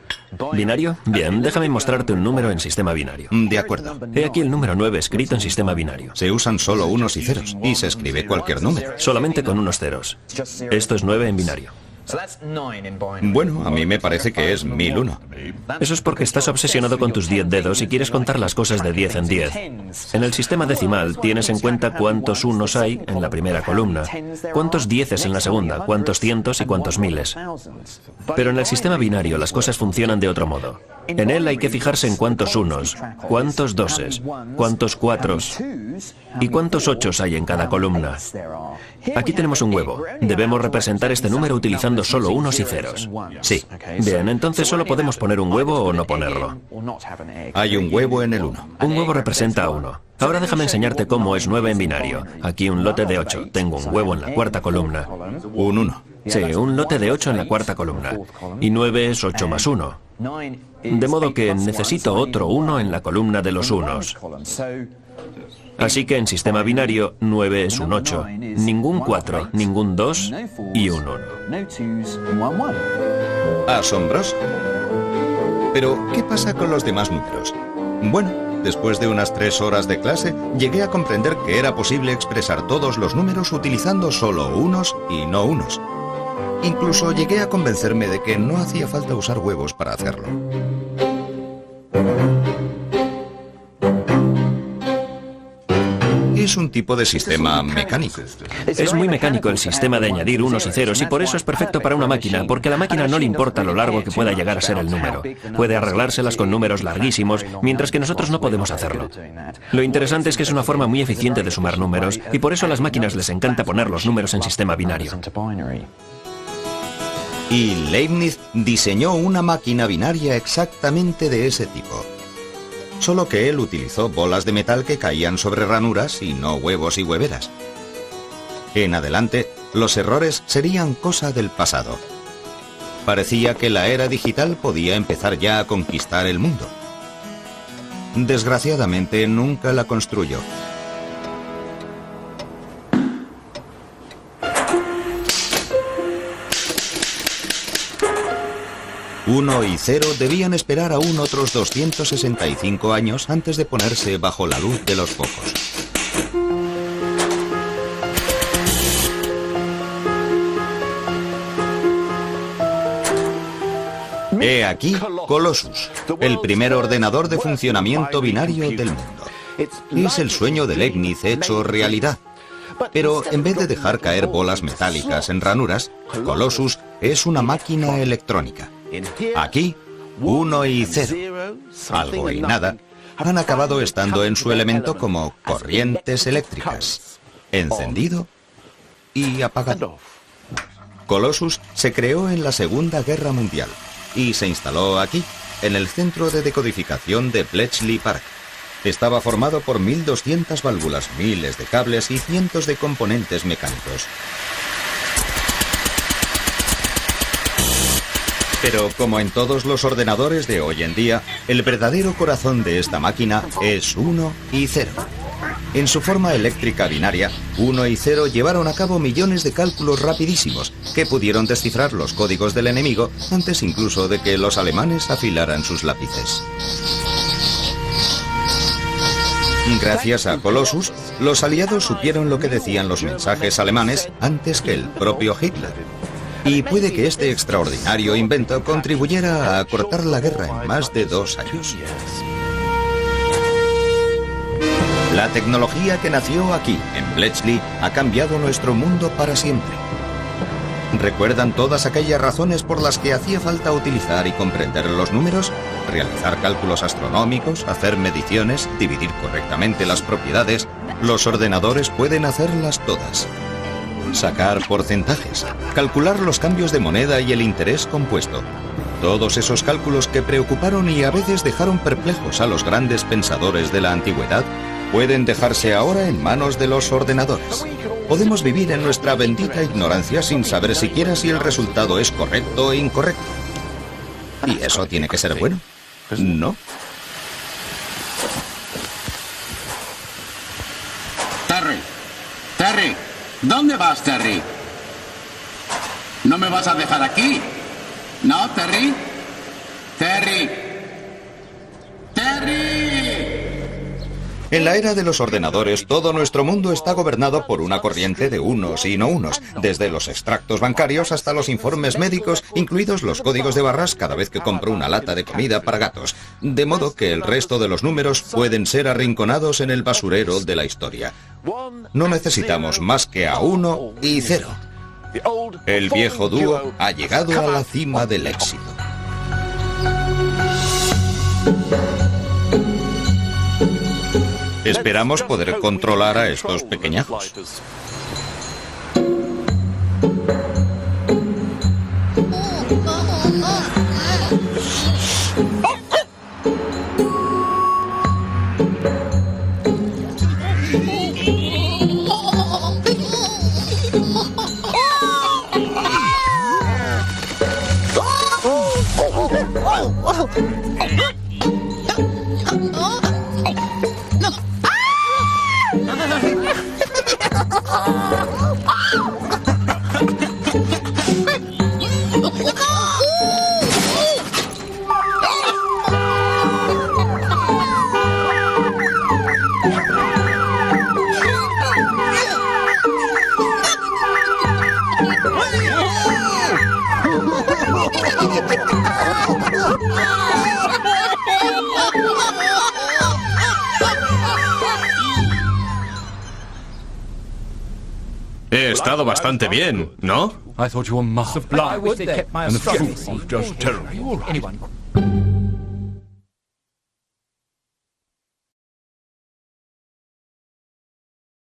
¿Binario? Bien, déjame mostrarte un número en sistema binario. De acuerdo. He aquí el número 9 escrito en sistema binario. Se usan solo unos y ceros, y se escribe cualquier número. Solamente con unos ceros. Esto es 9 en binario. Bueno, a mí me parece que es 1001. Eso es porque estás obsesionado con tus 10 dedos y quieres contar las cosas de 10 en 10. En el sistema decimal tienes en cuenta cuántos unos hay en la primera columna, cuántos dieces en la segunda, cuántos cientos y cuántos miles. Pero en el sistema binario las cosas funcionan de otro modo. En él hay que fijarse en cuántos unos, cuántos doses, cuántos cuatros y cuántos ochos hay en cada columna. Aquí tenemos un huevo. Debemos representar este número utilizando solo unos y ceros. Sí. Bien, entonces solo podemos poner un huevo o no ponerlo. Hay un huevo en el 1. Un huevo representa a 1. Ahora déjame enseñarte cómo es 9 en binario. Aquí un lote de 8. Tengo un huevo en la cuarta columna. Un 1. Sí, un lote de 8 en la cuarta columna. Y 9 es 8 más 1. De modo que necesito otro 1 en la columna de los unos. Así que en sistema binario, 9 es un 8. Ningún 4, ningún 2 y un 1. Asombroso. Pero, ¿qué pasa con los demás números? Bueno, después de unas 3 horas de clase, llegué a comprender que era posible expresar todos los números utilizando solo unos y no unos. Incluso llegué a convencerme de que no hacía falta usar huevos para hacerlo. Es un tipo de sistema mecánico. Es muy mecánico el sistema de añadir unos y ceros y por eso es perfecto para una máquina, porque a la máquina no le importa lo largo que pueda llegar a ser el número. Puede arreglárselas con números larguísimos, mientras que nosotros no podemos hacerlo. Lo interesante es que es una forma muy eficiente de sumar números y por eso a las máquinas les encanta poner los números en sistema binario. Y Leibniz diseñó una máquina binaria exactamente de ese tipo. Solo que él utilizó bolas de metal que caían sobre ranuras y no huevos y hueveras. En adelante, los errores serían cosa del pasado. Parecía que la era digital podía empezar ya a conquistar el mundo. Desgraciadamente, nunca la construyó. 1 y 0 debían esperar aún otros 265 años antes de ponerse bajo la luz de los focos. He aquí Colossus, el primer ordenador de funcionamiento binario del mundo. Es el sueño de Leibniz hecho realidad. Pero en vez de dejar caer bolas metálicas en ranuras, Colossus es una máquina electrónica. Aquí, 1 y 0, algo y nada, han acabado estando en su elemento como corrientes eléctricas, encendido y apagado. Colossus se creó en la Segunda Guerra Mundial y se instaló aquí, en el centro de decodificación de Bletchley Park. Estaba formado por 1200 válvulas, miles de cables y cientos de componentes mecánicos. Pero como en todos los ordenadores de hoy en día, el verdadero corazón de esta máquina es 1 y 0. En su forma eléctrica binaria, 1 y 0 llevaron a cabo millones de cálculos rapidísimos que pudieron descifrar los códigos del enemigo antes incluso de que los alemanes afilaran sus lápices. Gracias a Colossus, los aliados supieron lo que decían los mensajes alemanes antes que el propio Hitler. Y puede que este extraordinario invento contribuyera a acortar la guerra en más de 2 años. La tecnología que nació aquí, en Bletchley, ha cambiado nuestro mundo para siempre. ¿Recuerdan todas aquellas razones por las que hacía falta utilizar y comprender los números? Realizar cálculos astronómicos, hacer mediciones, dividir correctamente las propiedades. Los ordenadores pueden hacerlas todas. Sacar porcentajes, calcular los cambios de moneda y el interés compuesto. Todos esos cálculos que preocuparon y a veces dejaron perplejos a los grandes pensadores de la antigüedad pueden dejarse ahora en manos de los ordenadores. Podemos vivir en nuestra bendita ignorancia sin saber siquiera si el resultado es correcto o incorrecto. ¿Y eso tiene que ser bueno? ¿No? Terry, ¿dónde vas, Terry? ¿No me vas a dejar aquí? ¿No, Terry? ¡Terry! En la era de los ordenadores, todo nuestro mundo está gobernado por una corriente de unos y no unos, desde los extractos bancarios hasta los informes médicos, incluidos los códigos de barras cada vez que compro una lata de comida para gatos. De modo que el resto de los números pueden ser arrinconados en el basurero de la historia. No necesitamos más que a 1 y 0. El viejo dúo ha llegado a la cima del éxito. Esperamos poder controlar a estos pequeñajos. He estado bastante bien, ¿no? I thought you were massive blind. And the fuel was just terrible.